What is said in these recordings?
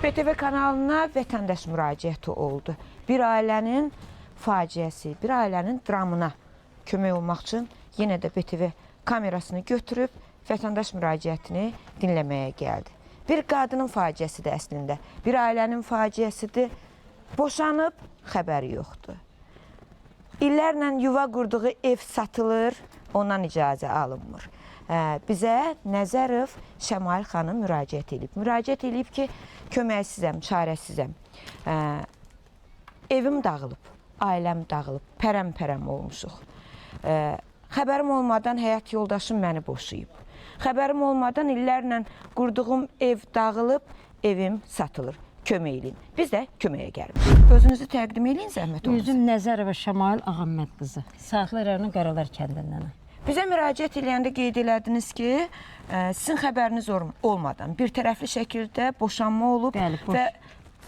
BTV kanalına vətəndaş müraciəti oldu. Bir ailənin faciəsi, bir ailənin dramına kömək olmaq üçün yenə də BTV kamerasını götürüb vətəndaş müraciətini dinləməyə gəldi. Bir qadının faciəsidir əslində, bir ailənin faciəsidir. Boşanıb, xəbəri yoxdur. İllərlə yuva qurduğu ev satılır, ondan icazə alınmır. Bizə Nəzərov Şəmail xanım müraciət edib. Müraciət edib ki, köməksizəm, çarəsizəm. Evim dağılıb, ailəm dağılıb, pərəm-pərəm olmuşuq. Xəbərim olmadan həyat yoldaşım məni boşayıb. Xəbərim olmadan illərlə qurduğum ev dağılıb, evim satılır. Kömək eləyin. Biz də köməyə gəlmişik. Özünüzü təqdim eləyin, zəhmət olmasın. Üzüm Nəzərova Şəmail Ağaməd qızı. Saatlı rayonu Qaralar kəndindən. Bizə müraciət eləyəndə qeyd elədiniz ki, sizin xəbəriniz olmadan bir tərəfli şəkildə boşanma olub. Bəli, və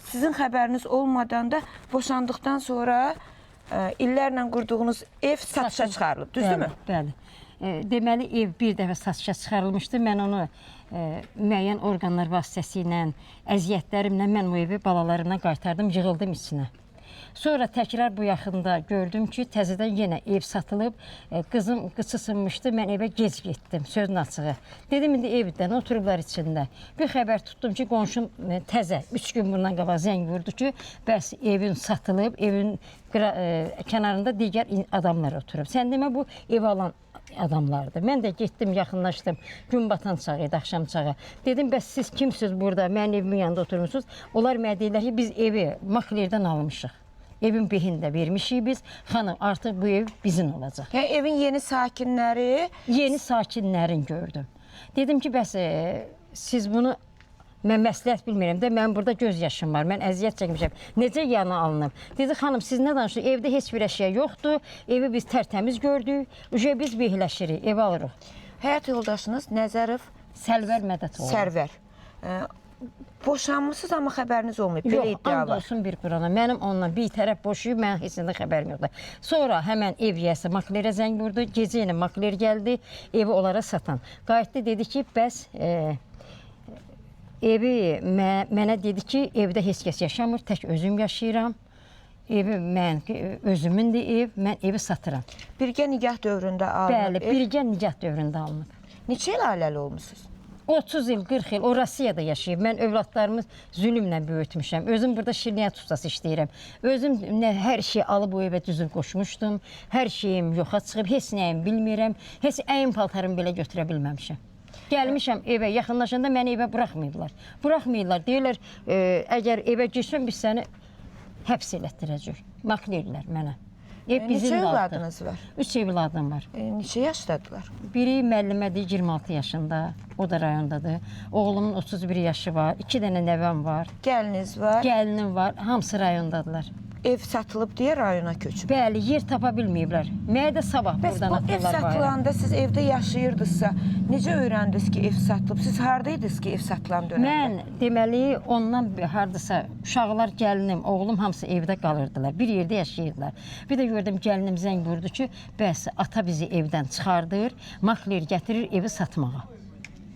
sizin xəbəriniz olmadan da boşandıqdan sonra illərlə qurduğunuz ev satışa çıxarılıb, düzdürmü? Bəli. Deməli, ev bir dəfə satışa çıxarılmışdı. Mən onu müəyyən orqanlar vasitəsilə, əziyyətlərimlə mən o evi balalarımla qaytardım, yığıldım içinə. Sonra təkrar bu yaxında gördüm ki, təzədən yenə ev satılıb, qızım qıçı sınmışdı, mən evə gec getdim, sözün açığı. Dedim, indi evdən oturublar içində. Bir xəbər tutdum ki, qonşum təzə, 3 gün bundan qabaq zəng vurdu ki, bəs evin satılıb, evin kənarında digər adamlar oturub. Sən demə, bu ev alan adamlardır. Mən də getdim, yaxınlaşdım, gün batan çağı idi, axşam çağı. Dedim, bəs siz kimsiniz burada, mənim evimin yanında oturmuşsunuz? Onlar mənə deyirlər ki, biz evi maklerdən almışıq. Evin behini də vermişik biz. Xanım, artıq bu ev bizim olacaq. Evin yeni sakinləri? Yeni sakinlərin gördüm. Dedim ki, bəs siz bunu, mən məsləhət bilmirəm də, mən burada göz yaşım var, mən əziyyət çəkmişəm. Necə yana alınıb? Dedi, xanım, siz nə danışıyorsunuz? Evdə heç bir əşya yoxdur, evi biz tərtəmiz gördük, biz behləşirik, ev alırıq. Həyat yoldaşınız Nəzərov Səlvər Mədətoğlu. Sərvər. Boşanmışsınız, amma xəbəriniz olmayıb, belə iddia var. Yox, and olsun bir Qurana. Mənim ondan bir tərəf boşuyub, mənim heç nədən xəbərim yoxdur. Sonra həmən ev yiyəsi maklerə zəng vurdu, gecə ilə makler gəldi, evi onlara satan. Qayıtdı, dedi ki, bəs evi mənə dedi ki, evdə heç kəs yaşamır, tək özüm yaşayıram. Evi mən, özümündür ev, mən evi satıram. Birgə nigah dövründə alınıb. Bəli, birgə nigah dövründə alınıb. Neçə il ailəli olmuşsunuz? 30 il, 40 il o Rusiyada yaşayıb. Mən övladlarımı zülmlə böyütmüşəm. Özüm burada şirniyyat ustası işləyirəm. Özüm hər şeyi alıb o evə düzüb qoşmuşdum. Hər şeyim yoxa çıxıb, heç nəyim bilmirəm. Heç əyin paltarımı belə götürə bilməmişəm. Gəlmişəm evə, yaxınlaşanda məni evə buraxmayıblar. Buraxmayırlar, deyirlər, əgər evə girsən, biz səni həbs elətdirəcək. Maklerlər mənə. Neçə evladınız var? 3 evladım var. Neçə yaşdadılar? Biri müəllimədir, 26 yaşında, o da rayondadır. Oğlumun 31 yaşı var, 2 dənə nəvəm var. Gəliniz var? Gəlinim var, hamısı rayondadılar. Ev satılıb deyə rayona köçüb. Bəli, yer tapa bilməyiblər. Mənə də sabah buradan atırlar. Bəs bu ev satılanda siz evdə yaşayırdınızsa, necə öyrəndiniz ki, ev satılıb? Siz haradaydınız ki, ev satılan dönəmdə? Mən deməli, ondan hardasa uşaqlar, gəlinim, oğlum hamısı evdə qalırdılar. Bir yerdə yaşayırdılar. Bir də gördüm, gəlinim zəng vurdu ki, bəs ata bizi evdən çıxardır, makler gətirir evi satmağa.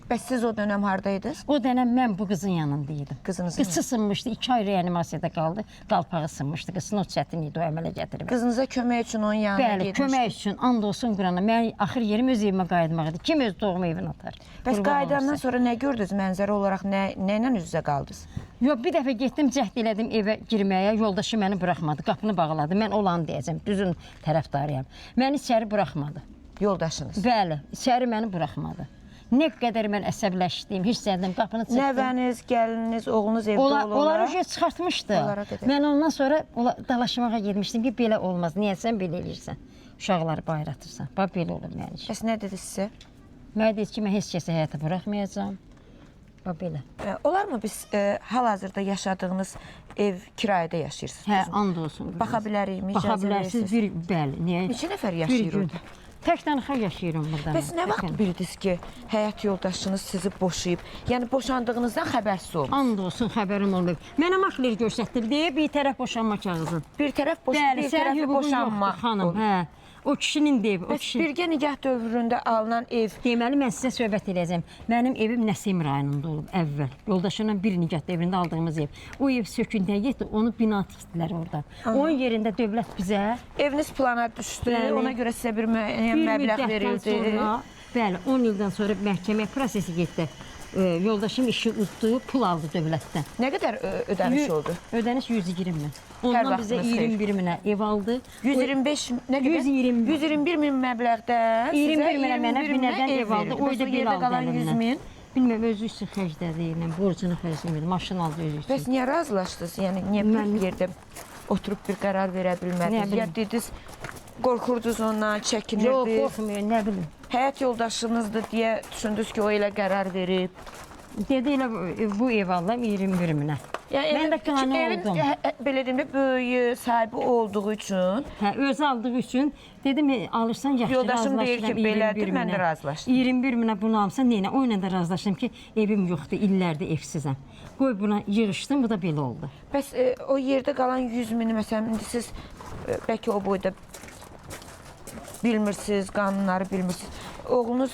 Bəs siz o dönəm haradaydınız? O dönəm mən bu qızın yanındaydım. Qızınızın Qıçı sınmışdı, 2 ay reanimasiyada qaldı, qalpağı sınmışdı. Qızın o çətin idi, o əmələ gətirib. Qızınıza kömək üçün onun yanına getmişdi. Bəli, kömək üçün, and olsun Qurana. Mən axır yerim öz evimə qayıtmaq idi. Kim öz doğma evini atar? Bəs qayıdandan sonra nə gördünüz mənzərə olaraq, nə ilə üz-üzə qaldınız? Yox, bir dəfə getdim, cəhd elədim evə girməyə, yoldaşı məni buraxmadı, qapını bağladı. Mən olanı deyəcəm, düzün tərəfdarıyam. Məni içəri buraxmadı. Yoldaşınız? Bəli, içəri məni buraxmadı. Nə qədər mən əsəbləşdim, hiss etdim, qapını çıxdım. Nəvəniz, gəlininiz, oğlunuz evdə olaraq? Onları çıxartmışdı. Mən ondan sonra dalaşmağa girmişdim ki, belə olmaz. Niyə sən belə eləyirsən? Uşaqları bayratırsan. Bax, belə olur mənim işim. Bəs nə dedi sizə? Mənə dedi ki, mən heç kəsə həyata buraxmayacağam. Bax, belə. Olarmı biz hal-hazırda yaşadığınız ev kirayədə yaşayırsınız? Hə, and olsun. Baxa bilərik mi? Baxa bilərsiniz, bəli. Neçə nəfər yaşayır orada? Tək tənha yaşayıram burada. Bəs nə vaxt bildiniz ki, həyat yoldaşınız sizi boşayıb? Yəni boşandığınızdan xəbərsiz olmuş? And olsun, xəbərim olub. Mənə makler göstərdi deyə bir tərəf boşanma kağızı. Bir tərəf boşanma, bir tərəf boşanma. Xanım, hə. O kişinin de evi, o Bəs kişi. birgə nigah dövründə alınan ev Deməli, mən sizə söhbət edəcəm. Mənim evim Nəsim rayonunda olub əvvəl. Yoldaşımla bir nigah dövründə aldığımız ev. O ev söküntüyə getdi, onu bina tikdilər orada. Onun yerində dövlət bizə eviniz plana düşdü, Bəli. ona görə sizə bir müəyyən bir məbləğ müddətdən verildi. sonra, bəli, 10 ildən sonra məhkəmə prosesi getdi. Yoldaşım işi uddu, pul aldı dövlətdən. Nə qədər ödəniş oldu? Ödəniş 120 min. Hər Ondan bizə vaxtınız xeyir. 21 minə ev aldı. 125 nə qədər? 120. 121 min məbləğdən 21 minə mənə 21 binədən ev aldı. verildi. O Bəs da bir yerdə aldı qalan 100 əlimdən. min. Bilmirəm, özü üçün xərclədi, borcunu xərcləmədi, maşın aldı özü üçün. Bəs niyə razılaşdınız? Yəni niyə Mən- bir yerdə oturub bir qərar verə Nə bilmədiniz? bilim. Ya dediniz qorxurdunuz ondan, Yox, çəkinirdiniz. qorxmuyor, nə bilim. Həyat yoldaşınızdır deyə düşündünüz ki, o elə qərar verib. Dedi elə bu ev alıram 21 minə. Yəni Mən də qane evin, oldum. belə deyim də böyüyü, sahibi olduğu üçün Hə, özü aldığı üçün dedim alırsan yaxşı Yoldaşım deyir ki, razılaşıram, belədir, 21 mən də minə. razılaşdım. 21 minə bunu alsan neynə? O ilə də razılaşdım ki, evim yoxdur, illərdir evsizəm. Qoy buna yığışdım, bu da belə oldu. bəs o yerdə qalan 100 mini məsələn indi siz bəlkə o boyda bilmirsiniz, qanunları bilmirsiniz. Oğlunuz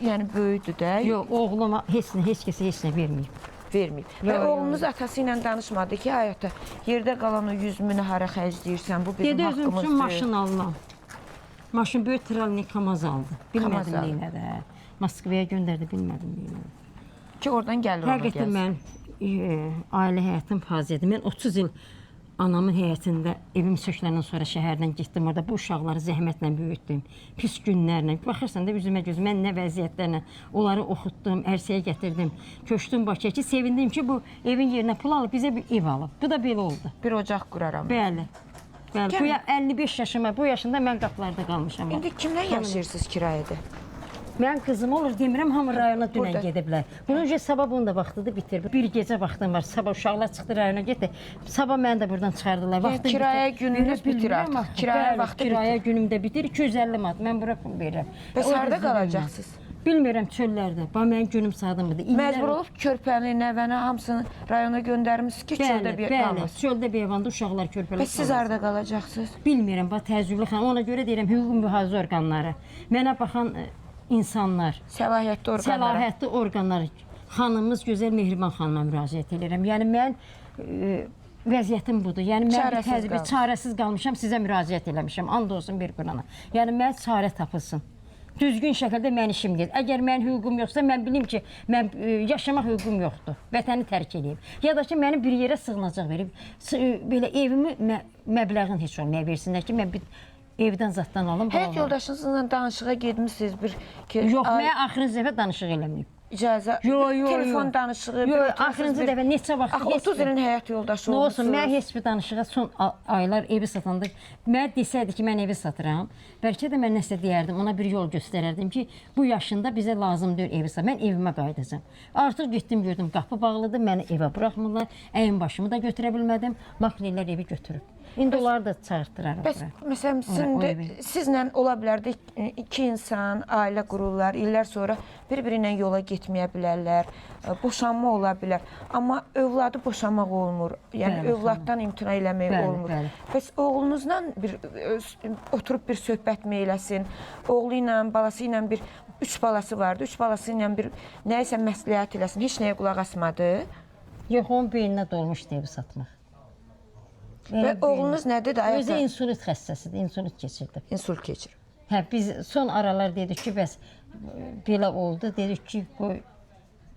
yəni böyüdür də, Yox, oğluma heç kəsə heç nə verməyib. verməyib. Yox, Və yox, oğlunuz atası ilə danışmadı ki, həyata yerdə qalan o 100 mini hara xərcləyirsən, bu bizim Dedi özüm üçün haqqımızdır. maşın alıram. Maşın böyük tralnik Kamaz aldı. Kamaz Bilmədim aldı. neynədə. Moskvaya göndərdi, bilmədim neynədə. Ki oradan gəlir ona Həqiqətən gəlsin. mən ailə həyatım faziyyədir. Mən 30 il anamın həyətində evim söküləndən sonra şəhərdən getdim. Orada bu uşaqları zəhmətlə böyütdüm. Pis günlərlə. Baxırsan da üzümə gözümə nə vəziyyətlərlə onları oxutdum, ərsəyə gətirdim. Köçdüm Bakıya ki, sevindim ki, bu evin yerinə pul alıb bizə bir ev alıb. Bu da belə oldu. Bir ocaq quraram. Bəli. Bəli. Bu 55 yaşıma, bu yaşında mən qapılarda qalmışam. İndi kimlə yaşayırsınız kirayədə? Mən qızım olur demirəm, hamı rayona dünən Burada. gediblər. Bunun üçün sabah bunu da vaxtıdır bitir. Bir gecə vaxtım var. Sabah uşaqlar çıxdı rayona getdi. Sabah məni də buradan çıxardılar. Vaxtım kirayə bitir. gününüz Belə bitir bilmirəm artıq. axı. Kirayə Bəli, vaxtı kirayə günümdə bitir. 250 manat. Mən bura pul verirəm. Bəs O harda da qalacaqsınız? Bilmirəm çöllərdə. Bax mənim günüm sadımdır. Məcbur olub körpəni, nəvəni hamısını rayona göndərmisiniz ki, çöldə Bəli, bir bəli. qalmasın. Çöldə bir evanda uşaqlar körpələr. Bəs siz harda qalacaqsınız? Bilmirəm, bax təəccüblü xanım. Ona görə deyirəm hüquq mühafizə orqanları. Mənə baxan insanlar, Səlahiyyətli orqanlara. səlahiyyətli orqanlar, xanımımız Gözəl Mehriban xanıma müraciət edirəm. Yəni mən vəziyyətim budur. Yəni mən Çarəsiz bir qalmışam. çarəsiz qalmışam, sizə müraciət eləmişəm. And olsun bir Qurana. Yəni mən çarə tapılsın. Düzgün şəkildə mən işim gedir. Əgər mənim hüququm yoxsa, mən bilim ki, mən yaşamaq hüququm yoxdur. Vətəni tərk edeyim. Ya da ki, məni bir yerə sığınacaq verib, belə evimi məbləğin heç olmaya versinlər ki, mən bir evdən zaddan alım. Həyat yoldaşınızla danışığa getmisiniz bir ki, Yox, mən axırıncı dəfə danışıq eləməyib. icazə, Yox, telefon danışığı, bir Yox, oturursunuz axırıncı bir- dəfə neçə vaxt Axı 30 ilin həyat yoldaşı Nə olsun, olmuşsunuz. mən heç bir danışığa son aylar evi satanda mənə desəydi ki, mən evi satıram, bəlkə də mən nəsə deyərdim, ona bir yol göstərərdim ki, bu yaşında bizə lazım deyil evi satım. Mən evimə qayıdacağam. Artıq getdim gördüm, qapı bağlıdır, məni evə buraxmırlar, əyin başımı da götürə bilmədim, makinələr evi götürüb. İndi onları da çağırtdırar. Bəs məsələn sizlə ola bilər də iki insan ailə qururlar, illər sonra bir-biri ilə yola getməyə bilərlər, boşanma ola bilər. Amma övladı boşamaq olmur. Yəni Bəli, övladdan imtina eləmək Bəli, olmur. bəli. Bəs oğlunuzla bir oturub bir söhbət mi eləsin? Oğlu ilə, balası ilə bir 3 balası vardı. 3 balası ilə bir nəyisə məsləhət eləsin. Heç nəyə qulaq asmadı. Yox, onun beyninə dolmuşdu evi satmaq. Və oğlunuz nədir də? Özü insulit xəstəsidir, insulit keçirdi. insult keçirir. Hə, biz son aralar dedik ki, bəs belə oldu. Dedik ki, qoy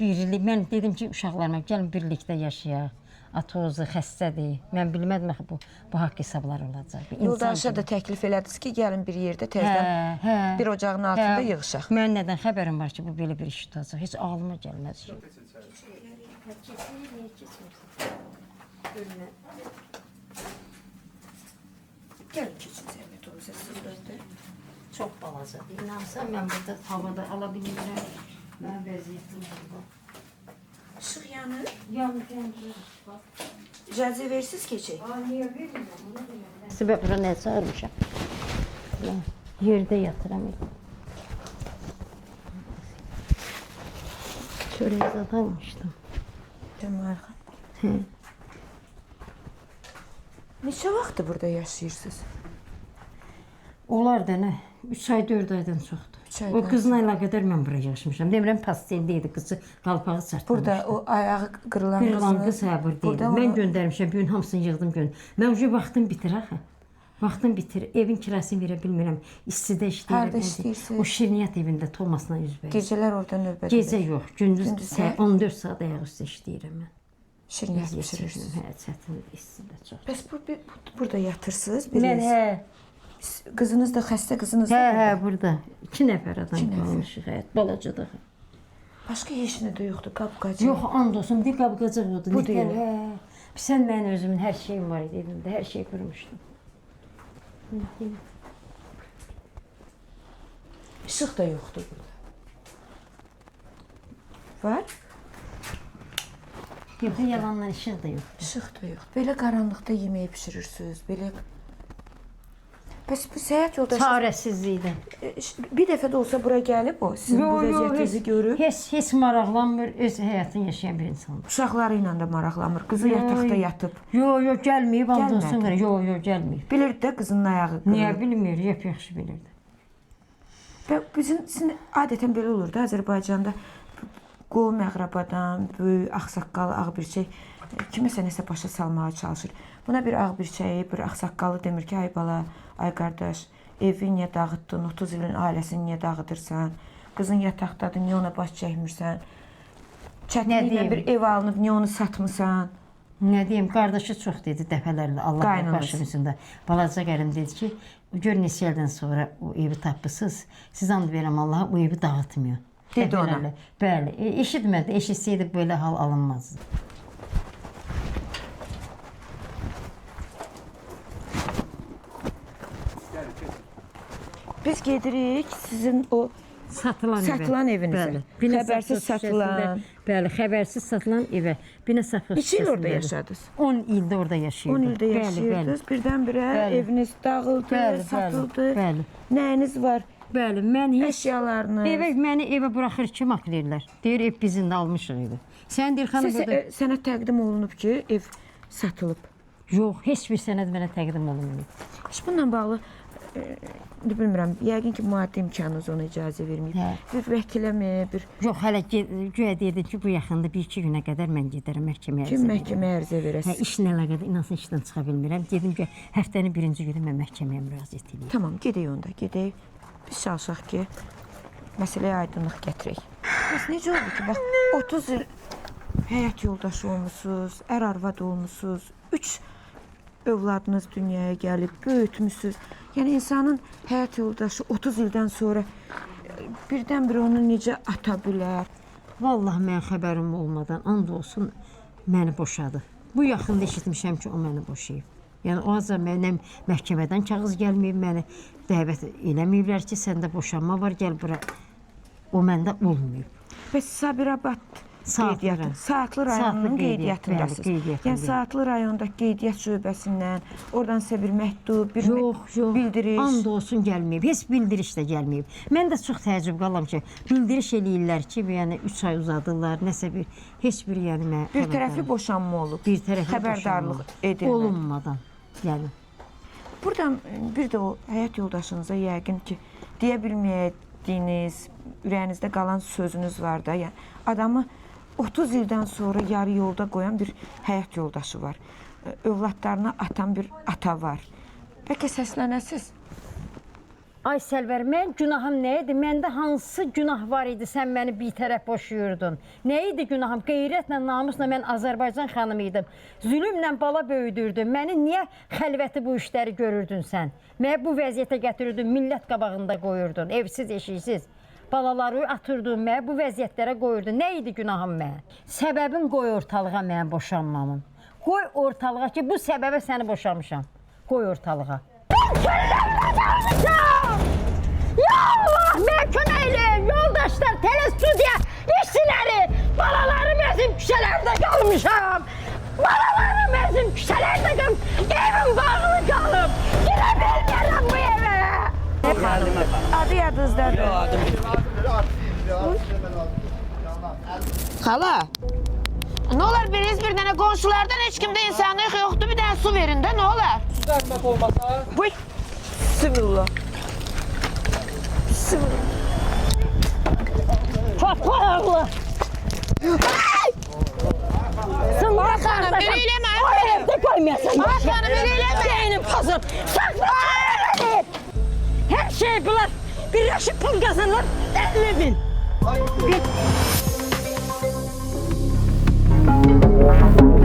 birlik. Mən dedim ki, uşaqlarıma gəlin birlikdə yaşayaq. Atozu xəstədir. Mən bilmədim axı bu haqq hesablar olacaq. Yoldaşa da təklif elədiniz ki, gəlin bir yerdə təzədən bir ocağın altında yığışaq. Mən nədən xəbərim var ki, bu belə bir iş tutacaq. Heç ağlıma gəlməz ki. Gəlin keçin zəhmət olursa sizdən də. Çox balacadır. İnansan mən burada havada ala bilmirəm. Mən vəziyyətim burada. İşıq yanır. Yanır. İcazə versiz keçək. Niyə vermirəm? Sibə bura nə çağırmışam? Yerdə yatıram. Çörək zad almışdım. Demək. Neçə vaxtdır burada yaşayırsınız? Olar da nə? 3 ay 4 aydan çoxdur. Üç aydan O qızla əlaqədar mən bura yığışmışam. Demirəm pasteldə idi qızı, qalpağı çartmışdı. Burada o ayağı qırılan Qırılan qız hə burada idi. Burada Mən onu- göndərmişəm, bu gün hamısını yığdım gün. Mən ucu vaxtım bitir axı. Vaxtım bitir. Evin kirasını verə bilmirəm. İstidə işləyirəm. Harda işləyirsiniz? O şirniyyat evində Tomasla üzbəyiz. Gecələr orada növbət. Gecə yox, gündüz Gündüzlər? 14 saat ayaq üstə işləyirəm mən. Şirniyyat bişirirsiniz. Hə, çətin istidə çox. Bəs burada yatırsınız Mən biriniz? hə, Qızınız da xəstə qızınız da. hə, burada 2 nəfər adam İki nəfər. qalmışıq, həyat balacadıq. Başqa heç nə də yoxdur, qapqacı. Yox, and olsun, bir qabqacaq oldu. Bu deyil. Hə. Sən mənim özümün hər şeyim var idi evimdə, hər şey qurmuşdum. İşıq da yoxdur burada. Var? Yox, yalandan işıq da yox. İşıq da yox. Belə qaranlıqda yemək bişirirsiniz, belə. Bəs bu səyahət yoldaşı Çarəsizlikdən. bir dəfə də olsa bura gəlib o, sizin bu vəziyyətinizi görüb. Heç maraqlanmır, öz həyatını yaşayan bir insandır. Uşaqları ilə də maraqlanmır. Qızı yataqda yatıb. Yox, gəlməyib, and olsun. Gəlmədi. Yox, gəlməyib. Bilirdi də qızının ayağı qırılıb. Niyə bilmir, yaxşı bilirdi. Və sizin adətən belə olur da Azərbaycanda qohum əqrabadan, böyük ağsaqqalı, ağ bir şey kiməsə nəsə başa salmağa çalışır. Buna bir ağ bir şeyi, bir ağsaqqalı demir ki, ay bala, ay qardaş, evi niyə dağıtdın, 30 ilin ailəsini niyə dağıdırsan, qızın yataqdadır, niyə ona baş çəkmirsən, çətinliklə bir ev alınıb, niyə onu satmısan? Nə deyim, qardaşı çox dedi dəfələrlə Allah Qaynanası. başım üstündə. Balaca qərim dedi ki, gör neçə ildən sonra o evi tapısınız, siz and verəm Allaha o evi dağıtmıyor. Dedi ona. Dəfələrlə. Bəli, eşitmədi, eşitsəydi belə hal alınmazdı. Biz gedirik sizin o Satılan Satılan evinizə. Xəbərsiz satılan. Bəli, xəbərsiz satılan evə. Binə safxoz. neçə il orada yaşadınız? 10 ildə orada 10 yaşayırdım. ildə yaşayırdınız, birdən-birə Bəli. eviniz dağıldı, Bəli, satıldı. bəli. Nəyiniz var? Bəli, mən heç Əşyalarınız. məni evə buraxır ki, maklirlər. Deyir, ev bizim də almışıq idi. Sən deyir, xanım Sizə burada... sənə təqdim olunub ki, ev satılıb. Yox, heç bir sənəd mənə təqdim olunmayıb. Heç bununla bağlı bilmirəm, yəqin ki, maddi imkanınız ona icazə verməyib. Hə. Bir vəkiləmi, bir Yox, hələ güya deyirdi ki, bu yaxında 1-2 günə qədər mən gedərəm məhkəməyə. kim məhkəməyə ərizə Hə, verəsiz. işlə əlaqədar inansın işdən çıxa bilmirəm. Dedim ki, həftənin birinci günü mən məhkəməyə müraciət edeyim. Tamam, gedək onda, gedək. Biz çalışaq ki, məsələyə aydınlıq gətirək. Bəs necə oldu ki, bax, 30 il həyat yoldaşı olmusunuz, ər-arvad olmusunuz, 3 övladınız dünyaya gəlib, böyütmüsünüz. Yəni, insanın həyat yoldaşı 30 ildən sonra birdən-birə onu necə ata bilər? Vallahi mən xəbərim olmadan and olsun məni boşadı. Bu yaxında eşitmişəm ki, o məni boşayıb. Yəni o azar mənim məhkəmədən kağız gəlməyib, məni dəvət eləməyiblər ki, səndə boşanma var, gəl bura. O məndə olmayıb. Bəs Sabirabad Saatlı qeydiyyatı, rayon. Saatlı rayonunun Saatlı qeydiyyat, qeydiyyatındasınız. bəli, qeydiyyatındayım. Yəni Saatlı rayondakı qeydiyyat şöbəsindən, oradan sizə bir məktub, bir Yox, bildiriş. and olsun gəlməyib, heç bildiriş də gəlməyib. Mən də çox təəccüb qalam ki, bildiriş eləyirlər ki, yəni 3 ay uzadırlar, nəsə bir, heç bir yəni mənə Bir tərəfli boşanma olub. bir tərəfli xəbərdarlıq boşanma edilmir. olunmadan, yəni. Buradan bir də o həyat yoldaşınıza yəqin ki, deyə bilməyədiyiniz, ürəyinizdə qalan sözünüz var da. Yəni adamı 30 ildən sonra yarı yolda qoyan bir həyat yoldaşı var. Övladlarına atan bir ata var. Bəlkə səslənəsiz? Ay Səlvər, mən günahım nə idi? Məndə hansı günah var idi, sən məni bir tərəf boşuyurdun? Nə idi günahım? Qeyrətlə, namusla mən Azərbaycan xanımı idim. Zülümlə bala böyüdürdün. Məni niyə xəlvəti bu işləri görürdün sən? Mənə bu vəziyyətə gətirirdin, millət qabağında qoyurdun, evsiz, eşiksiz. Balaları atırdın, mənə bu vəziyyətlərə qoyurdun. Nə idi günahım mənə? Səbəbin qoy ortalığa mənim boşanmamın. Qoy ortalığa ki, bu səbəbə səni boşamışam. Qoy ortalığa. Ya Allah, mən köməkli, yoldaşlar, telestudiya, işçiləri, balalarım özüm küçələrdə qalmışam. Balalarım özüm küçələrdə qalmışam. Evim bağlı qalıb. Girə bilmirəm bu evə. Adı yadınızdadır. Xala, nə olar biriniz bir dənə qonşulardan heç kimdə insanlıq yoxdur, bir dənə su verin də, nə olar? Zəhmət olmasa. Buy, Bismillah. Fatma ağla. Sen Xanım, belə eləmə. O evdə qoymayasan. Xanım, belə eləmə. Beynim pozur. Sakla! Her şey bunlar. Birleşip pul kazanır. 50.000.